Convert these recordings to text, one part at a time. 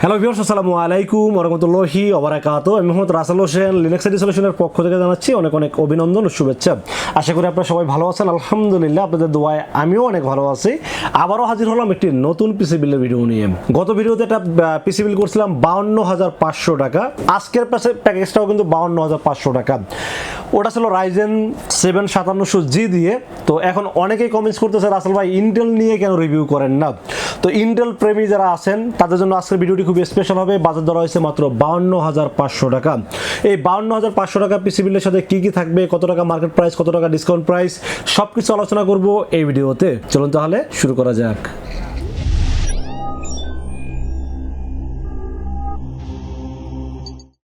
Hello viewers, আসসালামু আলাইকুম ওয়া রাহমাতুল্লাহি ওয়া বারাকাতুহু। আমি মোহাম্মদ রাসেল হোসেন লিনাক্স আইডি সলিউশনের পক্ষ থেকে জানাচ্ছি অনেক অনেক অভিনন্দন ও শুভেচ্ছা। আশা করি আপনারা সবাই ভালো আছেন। আলহামদুলিল্লাহ, আপনাদের দোয়ায় আমিও অনেক ভালো আছি। আবারও হাজির হলাম একটি নতুন পিসি বিলের ভিডিও নিয়ে। গত ভিডিওতে একটা পিসি বিল করছিলাম 52,500 টাকা। আজকের প্যাকেজটাও কিন্তু 52,500 টাকা। ওটা ছিল রাইজেন 7 5700G দিয়ে। তো এখন অনেকেই কমেন্টস করতেছে, রাসেল ভাই ইন্টেল নিয়ে কেন রিভিউ করেন না? তো ইন্টেল প্রেমী যারা আছেন তাদের জন্য আজকের ভিডিওটি খুব স্পেশাল হবে। বাজার দর হয়েছে মাত্র 52,500 টাকা। এই 52,500 টাকা পিসি বিলের সাথে কি কি থাকবে, কত টাকা মার্কেট প্রাইস, কত টাকা ডিসকাউন্ট প্রাইস, সবকিছু আলোচনা করব এই ভিডিওতে। চলুন তাহলে শুরু করা যাক।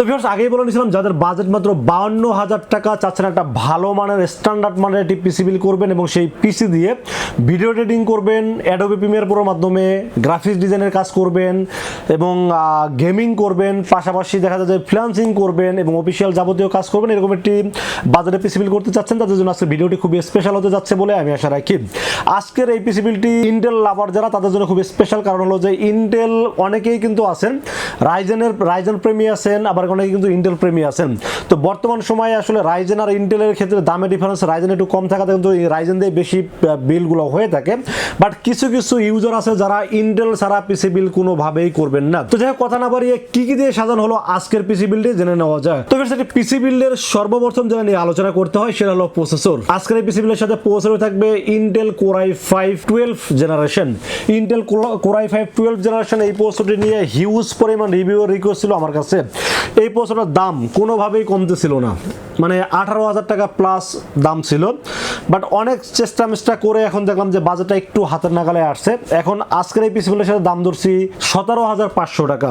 তো ভিউয়ার্স, আগেই বলে নিয়েছিলাম যাদের বাজেট মাত্র 52,000 টাকা, চাচ্ছেন একটা ভালো মানের স্ট্যান্ডার্ড মানের একটি পিসি বিল করবেন এবং সেই পিসি দিয়ে ভিডিও এডিটিং করবেন, অ্যাডোবি প্রিমিয়ার প্রোর মাধ্যমে গ্রাফিক্স ডিজাইনের কাজ করবেন এবং গেমিং করবেন, পাশাপাশি দেখা যায় যে ফ্রিল্যান্সিং করবেন এবং অফিসিয়াল যাবতীয় কাজ করবেন, এরকম একটি বাজেটে পিসি বিল করতে চাচ্ছেন, তাদের জন্য আজকের ভিডিওটি খুবই স্পেশাল হতে যাচ্ছে বলে আমি আশা রাখি। আজকের এই পিসি বিলটি ইন্টেল লাভার যারা তাদের জন্য খুব স্পেশাল, কারণ হলো যে ইন্টেল অনেকেই কিন্তু আছেন, রাইজেন প্রেমী আছেন, আবার অনেকে কিন্তু ইন্টেল প্রেমী আছেন। তো বর্তমান সময়ে আসলে রাইজেন আর ইন্টেলের ক্ষেত্রে দামের ডিফারেন্স রাইজেন একটু কম থাকাতে কিন্তু রাইজেন দিয়ে বেশি বিলগুলো হয়ে থাকে। বাট কিছু কিছু ইউজার আছে যারা ইন্টেল ছাড়া পিসি বিল কোনোভাবেই করবেন না। তো যাই হোক, কথা না বাড়িয়ে কি কি দিয়ে সাজানো হলো আজকের পিসি বিলটি জেনে নেওয়া যায়। তো সেটা পিসি বিলের সর্বপ্রথম যেটা নিয়ে আলোচনা করতে হয় সেটা হলো প্রসেসর। আজকের এই পিসি বিলের সাথে প্রসেসর থাকবে Intel Core i5 12 generation. Intel Core i5 12 generation এই প্রসেসরটি নিয়ে হিউজ পরিমাণ রিভিউ রিকোয়েস্ট ছিল আমার কাছে। এই প্রসেসরের দাম কোনোভাবেই কমতে ছিল না, মানে 18,000 টাকা প্লাস দাম ছিল। বাট অনেক চেষ্টা করে এখন দেখলাম যে বাজেটটা একটু হাতের নাগালে আসছে। এখন আজকের এই পিসি বিলের সাথে দাম ধরছি 17,500 টাকা।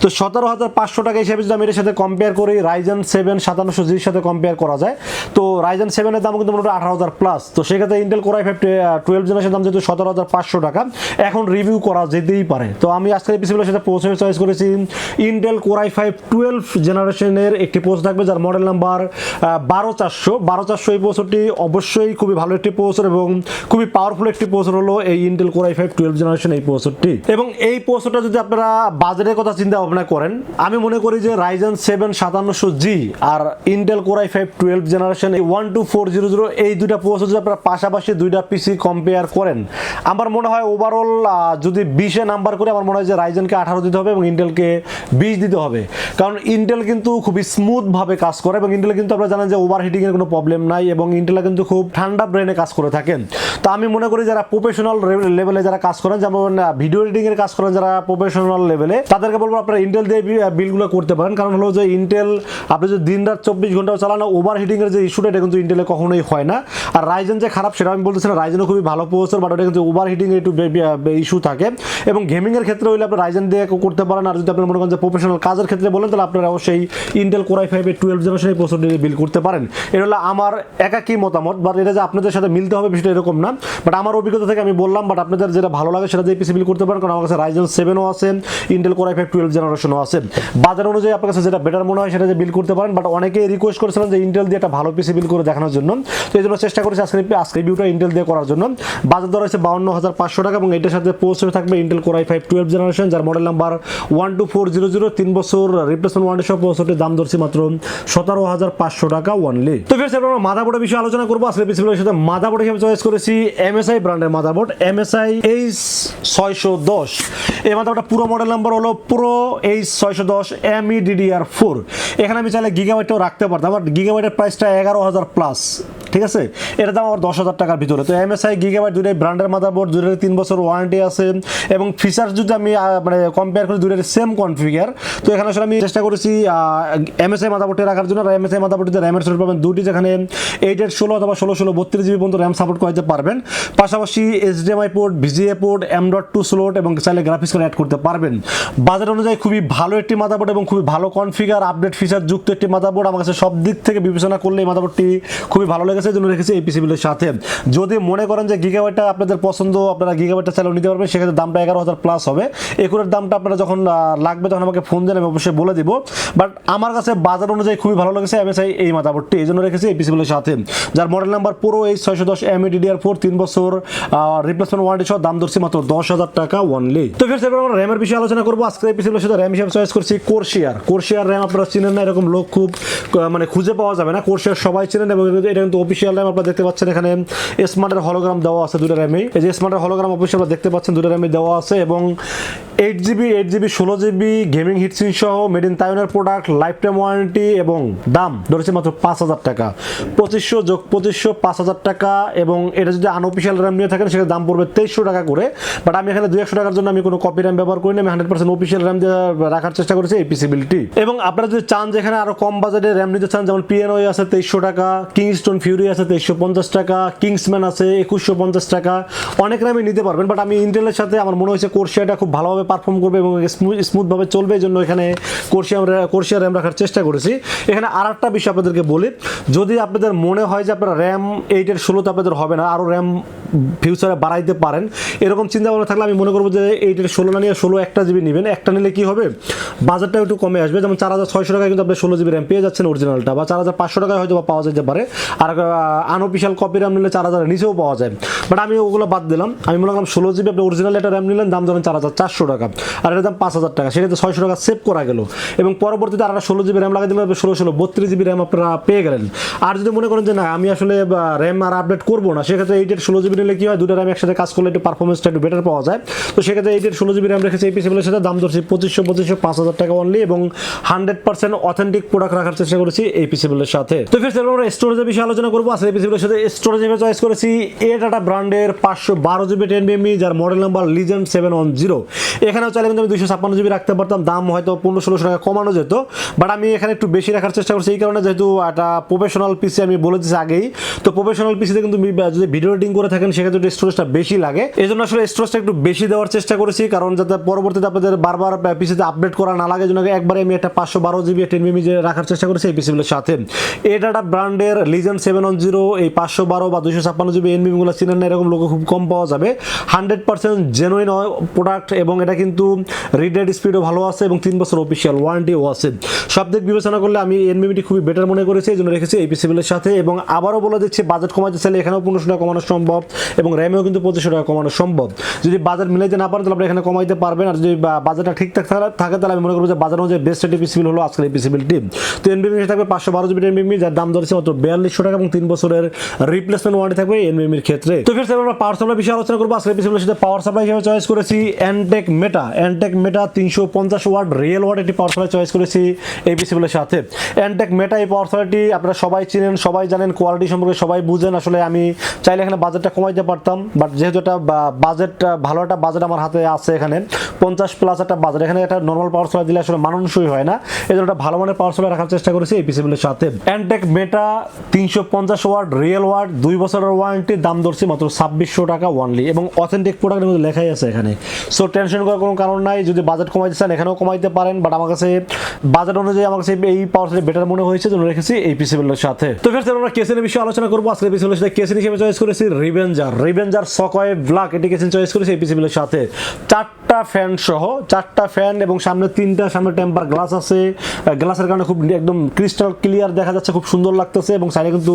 তো 17,500 টাকা হিসেবে যদি আমি এর সাথে কম্পেয়ার করি, রাইজেন 7 5700Gর সাথে কম্পেয়ার করা যায়, তো রাইজেন 7 এর দাম কিন্তু মোটামুটি 18,000 প্লাস। তো সেক্ষেত্রে ইন্টেল Core i5 12 জেনারেশনের দাম যেহেতু 17,500 টাকা, এখন রিভিউ করা যেতেই পারে। তো আমি আজকের এই পিসি বিলের সাথে প্রসেসর চয়েস করেছি ইন্টেল Core i5 12 জেনারেশনের একটি প্রসেসর থাকবে, যার মডেল নাম্বার 12400। এই প্রসেসরটি অবশ্যই খুবই ভালো একটি প্রসেসর এবং খুবই পাওয়ারফুল একটি প্রসেসর হলো এই ইন্টেল Core i5 12 জেনারেশন এই প্রসেসরটি। এবং এই প্রসেসরটা যদি আপনারা বাজারের কথা চিন্তা ভাবনা করেন, আমি মনে করি যে রাইজেন 7 5700G আর ইন্টেল Core i5 12 জেনারেশন 12400 এই দুইটা প্রসেসর যদি আপনারা পাশাপাশি দুইটা পিসি কম্পেয়ার করেন, আমার মনে হয় ওভারঅল যদি 20-এ নাম্বার করে আমার মনে হয় যে রাইজেনকে 18 দিতে হবে এবং ইন্টেলকে 20 দিতে হবে। কারণ ইন্টেল কিন্তু খুবই স্মুথ ভাবে কাজ করে এবং ইন্টেল কিন্তু আপনারা জানেন যে ওভারহিটিং এর কোনো প্রবলেম নাই এবং ইন্টেল কিন্তু খুব ঠান্ডা ব্রেনে কাজ করে থাকেন। তো আমি মনে করি যারা প্রফেশনাল লেভেলে যারা কাজ করেন, যেমন ভিডিও এডিটিং এর কাজ করেন যারা প্রফেশনাল লেভেলে, তাদেরকে বলবো আপনারা ইন্টেল দিয়ে বিলগুলো করতে পারেন। কারণ হলো যে ইন্টেল আপনি যদি দিন রাত 24 ঘন্টাও চালানো, ওভারহিটিং এর যে ইস্যুটা এটা কিন্তু ইন্টেলে কখনোই হয় না। আর রাইজেন যে খারাপ সেটা আমি বলতেছি না, রাইজেনও খুবই ভালো প্রসেসর, বাট ওটা কিন্তু ওভারহিটিং এর একটু ইস্যু থাকে। এবং গেমিং এর ক্ষেত্রে হইলে আপনি রাইজেন দিয়ে করতে পারেন। আর যদি আপনি মনে করেন যে প্রফেশনাল কাজের ক্ষেত্রে বলেন, তাহলে আপনারা অবশ্যই ইন্টেল Core i5 12 জেনারেশনের প্রসেসর দিয়ে বিল করতে পারেন। এটা হলো আমার একাকী মতামত, বাট এটা যে আপনাদের সাথে মিলতে হবে বিষয়টা এরকম না। বাট আমার অভিজ্ঞতা থেকে আমি বললাম, বাট আপনাদের যেটা ভালো লাগে সেটা দিয়ে পিসি বিল করতে পারেন। কারণ আমার কাছে রাইজেন 7ও আছে, ইন্টেল Core i5 12 জেনারেশনও আছে। বাজার অনুযায়ী আপনার কাছে যেটা বেটার মনে হয় সেটা দিয়ে বিল করতে পারেন। বাট অনেকেই রিকোয়েস্ট করেছিলেন যে ইন্টেল দিয়ে একটা ভালো পিসি বিল করে দেখানোর জন্য। তো এই জন্য চেষ্টা করেছি আজকে রিভিউটা ইন্টেল দিয়ে করার জন্য। বাজার দর হচ্ছে 52,500 টাকা এবং এটার সাথে প্রসেসর থাকবে ইন্টেল Core i5 12 জেনারেশন, যার মডেল নাম্বার 12400। 3 বছর রিপ্লেসমেন্ট ওয়ারেন্টি সহ প্রসেসরটির দাম ধরছি মাত্র 17,500 টাকা অনলি। তো ফির আমরা মাদারবোর্ডের বিষয়ে আলোচনা করবো। আজকে পিসিবিলের সাথে মাদারবোর্ড হিসেবে চয়েস করেছি MSI ব্র্যান্ডের মাদারবোর্ড, MSI H610। এই মাদারবোর্ডটা পুরো মডেল নাম্বার হলো পুরো H610 MEDDR4। এখানে আমি চাইলে গিগাবাইটও রাখতে পারতাম, বাট গিগাবাইটের প্রাইসটা 11,000 প্লাস, ঠিক আছে। এটার দাম আবার 10,000 টাকার ভিতরে। তো MSI গিগাবাইট দুটোই ব্র্যান্ডের মাদারবোর্ড, দুটোর 3 বছর ওয়ারেন্টি আছে এবং ফিচার্স যদি আমি মানে কম্পেয়ার করি দুটোর সেম কনফিগার। তো এখানে আসলে আমি চেষ্টা করেছি MSI মাদারবোর্ডে রাখার জন্য। MSI মাদারবোর্ডে র্যামের সাপোর্ট পাবেন দুটি, যেখানে 8/16 অথবা 16/16 32 GB পর্যন্ত র্যাম সাপোর্ট করতে পারবেন। পাশাপাশি HDMI port, VGA port, M.2 slot এবং চাইলে গ্রাফিক্স কার্ড অ্যাড করতে পারবেন। বাজার অনুযায়ী খুবই ভালো একটি মাদারবোর্ড এবং খুবই ভালো কনফিগার, আপডেট ফিচার যুক্ত একটি মাদারবোর্ড। আমার কাছে সব দিক থেকে বিবেচনা করলে এই মাদারবোর্ডটি খুবই ভালো লেগেছে, এই জন্য রেখেছি এই পিসি বিলের সাথে। যদি মনে করেন যে গিগাবাইটটা আপনাদের পছন্দ, আপনারা গিগাবাইটটা চাইলেও নিতে পারবেন, সেক্ষেত্রে দামটা 11,000 প্লাস হবে। একুরের দামটা আপনারা যখন লাগবে তখন আমাকে ফোন দেন, আমি অবশ্যই বলে দিব। বাট আমার কাছে বাজার অনুযায়ী খুবই ভালো লেগেছে MSI এই মাদারবোর্ডটি, এই জন্য রেখেছি এই পিসি বিলের সাথে, যার মডেল নাম্বার পুরো H610 DDR4 3 বছর রিপ্লেসমেন্ট ওয়ারেন্টি সহ, দাম ধরছি মাত্র 10,000 টাকা অনলি। তো ফির এবার আমরা র্যামের বিষয়ে আলোচনা করবো। আজকে এই পিসি বিলের সাথে র্যাম হিসেবে চয়েস করছি কোরশিয়ার র্যাম। আপনারা চিনেন না, এরকম লোক খুব মানে খুঁজে পাওয়া যাবে না। কোরশিয়ার সবাই চিনেন এবং এটা কিন্তু অফিসিয়াল র্যাম। আপনারা দেখতে পাচ্ছেন এখানে স্মার্টের হলোগ্রাম দেওয়া আছে দুটো র্যামেই, এই যে স্মার্টের হলোগ্রাম অফিসিয়াল আপনারা দেখতে পাচ্ছেন দুটো র্যামে দেওয়া আছে, এবং 8GB 16GB গেমিং হিটসিন সহ মেড ইন তাইওয়ানের প্রোডাক্ট, লাইফ টাইম ওয়ারেন্টি, এবং দাম ধরেছে মাত্র 5,000 টাকা। 2500 যোগ 2500 5,000 টাকা, এবং এটা যদি আনঅফিসিয়াল র্যাম নিয়ে থাকেন সেটা দাম পড়বে 2300 টাকা করে। বাট আমি এখানে 200 টাকার জন্য আমি কোনো কপি র্যাম ব্যবহার করিনি, আমি 100% অফিসিয়াল র্যাম দিয়ে রাখার চেষ্টা করেছি এই পিসিবিলিটি। এবং আপনারা যদি চান যেখানে আরো কম বাজেটে র্যাম নিতে চান, যেমন পিএনওই আছে 2300 টাকা, কিংস্টোন ফিউরি আছে 2350 টাকা, কিংসম্যান আছে 2150 টাকা, অনেক র্যামই নিতে পারবেন। বাট আমি ইন্টেলের সাথে আমার মনে হয়েছে কোরশিয়ারটা খুব ভালোভাবে পারফর্ম করবে এবং স্মুথভাবে চলবে, এই জন্য এখানে কোরশিয়ার র্যাম রাখার চেষ্টা করেছি। এখানে আর একটা বিষয় আপনাদেরকে বলি, যদি আপনাদের মনে হয় যে আপনারা র্যাম 8 এর 16 আপনাদের হবে না, আরও র্যাম ফিউচারে বাড়াইতে পারেন, এরকম চিন্তা ভাবনা থাকলে আমি মনে করবো যে 8 এর 16 না নিয়ে 16 একটা জিবি নেবেন। একটা নিলে কি হবে, বাজারটা একটু কমে আসবে। যেমন 4600 টাকায় কিন্তু আপনি 16GB র্যাম পেয়ে যাচ্ছেন অরিজিনালটা, বা 4500 টাকায় হয়তো পাওয়া যেতে পারে, আর আনঅফিসিয়াল কপি র্যাম নিলে 4000 নিচেও পাওয়া যায়। বাট আমি ওগুলো বাদ দিলাম, আমি মনে করলাম 16GB আপনি অরিজিনাল একটা র্যাম নিলেন, দাম ধরেন 4400 টাকা, আর এটার দাম 5000 টাকা, সেটাতে 600 টাকা সেভ করা গেল। এবং পরবর্তীতে আর 16GB র্যাম লাগাই দিলেন, 32GB র্যাম আপনারা পেয়ে গেলেন। আর যদি মনে করেন যে না আমি আসলে র্যাম আর আপডেট করবো না, সেক্ষেত্রে 8 এর 16GB নিলে কি হয়, দুটো র্যাম একসাথে কাজ করলে একটু পারফরমেন্সটা একটু বেটার পাওয়া যায়। তো সেক্ষেত্রে 8 এর 16GB র্যাম রেখেছে এই পিসিবিলের সাথে, দাম ধরছি 2500 5000 টাকা অনলি, এবং 100% অথেন্টিক প্রোডাক্ট রাখার চেষ্টা করেছি এই পিসিবিলের সাথে। তো ফির আমরা স্টোরেজের বিষয়ে আলোচনা করবো। আসলে এই পিসিবিলের সাথে স্টোরেজ হিসেবে চয়েস করেছি Adata ব্র্যান্ডের 512GB 10BME, যার মডেল নাম্বার লিজেন্ড 710। এখানেও চাইলে কিন্তু আমি 256GB রাখতে পারতাম, দাম হয়তো 1500-1600 টাকা কমানো যেত, বাট আমি এখানে একটু বেশি রাখার চেষ্টা করছি এই কারণে, যেহেতু একটা প্রফেশনাল পিসি আমি বলে দিচ্ছি আগেই, তো প্রফেশনাল পিসিতে কিন্তু যদি ভিডিও এডিটিং করে থাকেন সেক্ষেত্রে স্টোরেজটা বেশি লাগে, এই জন্য আসলে স্টোরেজটা একটু বেশি দেওয়ার চেষ্টা করেছি, কারণ যাতে পরবর্তীতে আপনাদের বারবার পিসিতে আপডেট করা না লাগে, জন্য একবারে আমি একটা 512GB 10BME রাখার চেষ্টা করেছি এই পিসিগুলোর সাথে। Adata ব্র্যান্ডের লিজেন্ড 710, এই 512 বা 256GB NVMe গুলো চিনেন না, এরকম লোগো খুব কম পাওয়া যাবে। 100% জেনুইন প্রোডাক্ট, এবং এটা কিন্তু রিড রাইট স্পিডও ভালো আছে, এবং 3 বছর অফিসিয়াল ওয়ারেন্টিও আছে। সব দিক বিবেচনা করলে আমি NVMe খুবই বেটার মনে করেছি, এই জন্য রেখেছি এই পিসিবিলের সাথে। এবং আবারও বলে দিচ্ছি, বাজেট কমাতে চাইলে এখানেও 1500 টাকা কমানো সম্ভব, এবং র্যামেও কিন্তু 2500 টাকা কমানো সম্ভব। যদি বাজেট মিলাইতে না পারেন তাহলে আপনি এখানে কমাইতে পারবেন, আর যদি বাজেটটা ঠিকঠাক থাকে তাহলে আমি মনে করবো যে বাজার অনুযায়ী বেস্ট একটি পিসিবিল হলো আজকের এই পিসিবিলটি। তো NVMe থাকবে 512GB NVMe, যার দাম ধরেছে মাত্র 4200 টাকা, এবং 3 বছরের রিপ্লেসমেন্ট ওয়ারেন্টি থাকবে NVMe এর ক্ষেত্রে। তো ফির আমরা পাওয়ার সাপ্লাই বিষয়ে আলোচনা করবো। আজকের পিসিবিলের সাথে পাওয়ার সাপ্লাই হিসেবে চয়েস করেছি Antec মেটা 350 ওয়াট রিয়েল ওয়াট একটি পাওয়ার সাপ্লাই চয়েস করেছি এই পিসিবিলের সাথে। Antec মেটা এই পাওয়ার সাপ্লাইটি আপনারা সবাই চিনেন, সবাই জানেন, কোয়ালিটি সম্পর্কে সবাই বুঝেন। আসলে আমি চাইলে এখানে বাজেটটা কমাইতে পারতাম, বাট যেহেতু একটা বাজেট ভালো একটা বাজেট আমার হাতে আছে, এখানে 50+ একটা বাজেট, এখানে একটা নর্মাল পাওয়ার সাপ্লাই দিলে আসলে মানানসই হয় না, এই জন্য একটা ভালো মানের পাওয়ার সাপ্লাই রাখার চেষ্টা করেছি এই পিসিবিলের সাথে। Antec মেটা 350 ওয়াট রিয়েল ওয়াট 2 বছরের ওয়ারেন্টি, দাম ধরছি মাত্র 2600 টাকা অনলি, এবং অথেন্টিক প্রোডাক্টের মধ্যে লেখাই আছে এখানে। সো টেনশন করার কোনো কারণ নাই, যদি বাজেট কমাইতে চান এখানেও কমাইতে পারেন, বাট আমার কাছে বাজেট অনুযায়ী আমার কাছে এই পাওয়ার সাপ্লাই বেটার মনে হয়েছে, জন্য রেখেছি এই পিসিবিলের সাথে। তো ফির আমরা কেসিনের বিষয়ে আলোচনা করবো। আজকে পিসিবিলের সাথে কেসিন হিসেবে চয়েস করেছি রিভেঞ্জার সকয়ে ব্ল্যাক, এটি কেসিন চয়েস করেছি এই পিসিবিলের সাথে। 4টা ফ্যান সহ, 4টা ফ্যান, এবং সামনে 3টা সামনে টেম্পার গ্লাস আছে, গ্লাসের কারণে খুব একদম ক্রিস্টাল ক্লিয়ার দেখা যাচ্ছে, খুব সুন্দর লাগতেছে, এবং সাইডে কিন্তু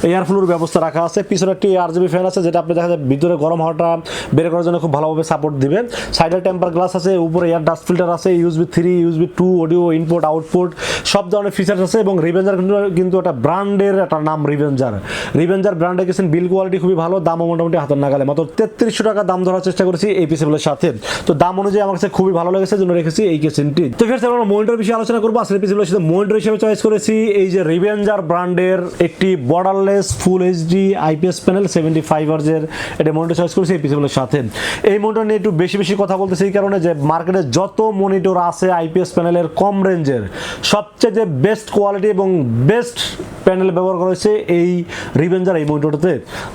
এয়ার ফ্লোর ব্যবস্থা রাখা আছে। পিছনে একটি RGB ফ্যান আছে, যেটা আপনি দেখা যায় ভিতরে গরম হাওয়াটা বের করার জন্য খুব ভালোভাবে সাপোর্ট দিবে। সাইডে টেম্পার গ্লাস আছে, উপরে এয়ার ডাস্ট ফিল্টার আছে, USB 3 USB 2 audio input output সব ধরনের ফিচার্স আছে, এবং রিভেঞ্জার কিন্তু একটা ব্র্যান্ডের একটা নাম রিভেঞ্জার ব্র্যান্ডে গেছেন, বিল কোয়ালিটি খুবই ভালো, দামও মোটামুটি হাতের নাগালে, মাত্র 3300 টাকা দাম ধরার চেষ্টা করেছি এই পিসিবিলের সাথে। তো দাম অনুযায়ী আমার কাছে খুবই ভালো লেগেছে, জন্য রেখেছি এই কেসিনটি। তো ফির আমরা মনিটর বিষয়ে আলোচনা করবো। আসলে পিসিবিলের সাথে মনিটর হিসেবে চয়েস করেছি এই যে রিভেঞ্জার ব্র্যান্ডের একটি বর্ডারলেস ফুল HD IPS প্যানেল 75 হার্জের এটা মনিটর চয়েস করেছি এই পিসিবিলের সাথে। এই মনিটর নিয়ে একটু বেশি কথা বলতেছি এই কারণে যে মার্কেটে যত মনিটর আছে IPS প্যানেলের কম রেঞ্জের সবচেয়ে যে বেস্ট কোয়ালিটি এবং বেস্ট প্যানেল ব্যবহার করেছে এই রিভেঞ্জার এই মনিটরটাতে,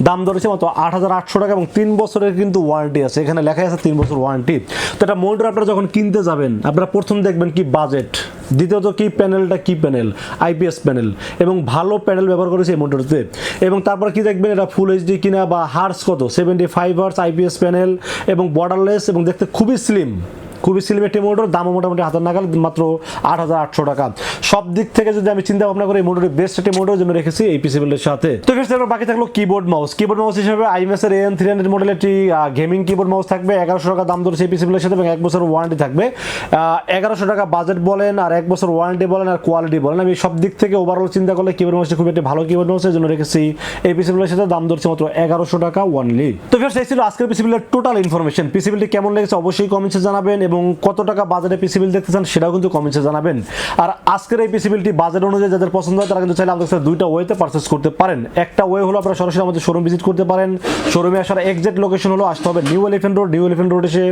দাম ধরেছে মাত্র 8800 টাকা, এবং 3 বছরের কিন্তু ওয়ারেন্টি আছে, এখানে লেখা আছে 3 বছর ওয়ারেন্টি। তো এটা মনিটর আপনারা যখন কিনতে যাবেন আপনারা প্রথম দেখবেন কি বাজেট, দ্বিতীয়ত কি প্যানেলটা কি প্যানেল IPS প্যানেল, এবং ভালো প্যানেল ব্যবহার করেছে এই মনিটরতে, এবং তারপর কি দেখবেন এটা ফুল HD কিনা বা হার্স কত 75 হার্স IPS প্যানেল, এবং বর্ডারলেস, এবং দেখতে খুবই স্লিম, খুবই স্লিম একটি মনিটর, দামও মোটামুটি হাতের নাগাল, মাত্র 8,800 টাকা। সব দিক থেকে যদি আমি চিন্তা ভাবনা করি এই মনিটরটি বেস্ট একটি মনিটরের জন্য রেখেছি এই পিসি বিল্ডের সাথে। তো ফ্রেন্ডস এবার বাকি থাকলো কিবোর্ড মাউস। কিবোর্ড মাউস হিসেবে Imice এর AN300 মডেলের একটি গেমিং কিবোর্ড মাউস থাকবে, 1100 টাকা দাম ধরেছে এই পিসি বিল্ডের সাথে এবং 1 বছর ওয়ারেন্টি থাকবে। 1100 টাকা বাজেট বলেন আর 1 বছর ওয়ারেন্টি বলেন আর কোয়ালিটি বলেন, আমি সব দিক থেকে ওভারঅল চিন্তা করলে কিবোর্ড মাউসটি খুব একটি ভালো কিবোর্ড মাউসের জন্য রেখেছি এই পিসি বিল্ডের সাথে, দাম ধরছে মাত্র 1100 টাকা অনলি। তো ফ্রেন্ডস এই ছিল আজকের পিসি বিল্ডের টোটাল ইনফরমেশন। পিসি বিল্ডটি কেমন লেগেছে অবশ্যই কমেন্টসে জানাবেন এবং কত টাকা বাজেটে পিসি বিল্ড দেখতে চান সেটাও কিন্তু কমেন্টসে জানাবেন। আর আজকের এই পিসি বিল্ডটি বাজেট অনুযায়ী যাদের পছন্দ হয় তারা কিন্তু চাইলে আমাদের সাথে দুইটা ওয়েতে পারচেজ করতে পারেন। একটা ওয়ে হলো আপনারা সরাসরি আমাদের শোরুম ভিজিট করতে পারেন। শোরুমে আসার এক্সাক্ট লোকেশন হলো আসতে হবে new elephant road. New elephant road এসে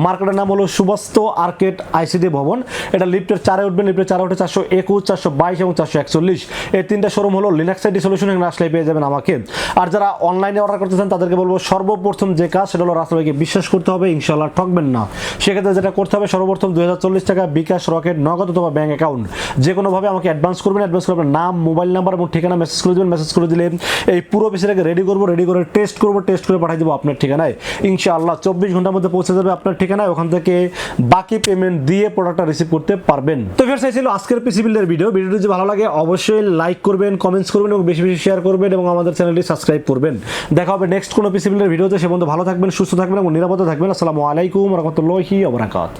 মার্কেটের নাম হলো সুবাস্তু আর্কেড আইসিডি ভবন। এটা লিফটের 4-এ উঠবেন, লিফটের 4-এ উঠে 421, 422 এবং 441 এই তিনটা শোরুম হলো লিনাক্স আইটি সলিউশন, এখানে আসলে পেয়ে যাবেন আমাকে। আর যারা অনলাইনে অর্ডার করতে চান তাদেরকে বলবো সর্বপ্রথম যে কাজ সেটা হলো রাসেল ভাইকে বিশ্বাস করতে হবে, ইনশাআল্লাহ ঠকবেন না। সেক্ষেত্রে যেটা করতে হবে সর্বপ্রথম 2040 টাকা বিকাশ, রকেট, নগদ অথবা ব্যাংক অ্যাকাউন্ট যে কোনোভাবে আমাকে অ্যাডভান্স করবেন। অ্যাডভান্স করে আপনার নাম, মোবাইল নাম্বার এবং ঠিকানা মেসেজ করে দেবেন। মেসেজ করে দিলে এই পুরো পিসিটাকে রেডি করবো, রেডি করে টেস্ট করবো, টেস্ট করে পাঠিয়ে দেবো আপনার ঠিকানায়। ইনশাআল্লাহ 24 ঘন্টার মধ্যে পৌঁছে যাবে আপনার ঠিকানায়, ওখান থেকে বাকি পেমেন্ট দিয়ে প্রোডাক্টটা রিসিভ করতে পারবেন। তো ফ্রেন্ডস এই ছিল আজকের পিসি বিল্ডের ভিডিও। ভিডিওটি যদি ভালো লাগে অবশ্যই লাইক করবেন, কমেন্টস করবেন এবং বেশি বেশি শেয়ার করবেন এবং আমাদের চ্যানেলটি সাবস্ক্রাইব করবেন। দেখা হবে নেক্সট কোনো পিসি বিল্ডের ভিডিওতে। সে পর্যন্ত ভালো থাকবেন, সুস্থ থাকবেন এবং নিরাপদে থাকবেন। আসসালামু আলাইকুম ওয়া রাহমাতুল্লাহি ওয়া বারাকাতুহু।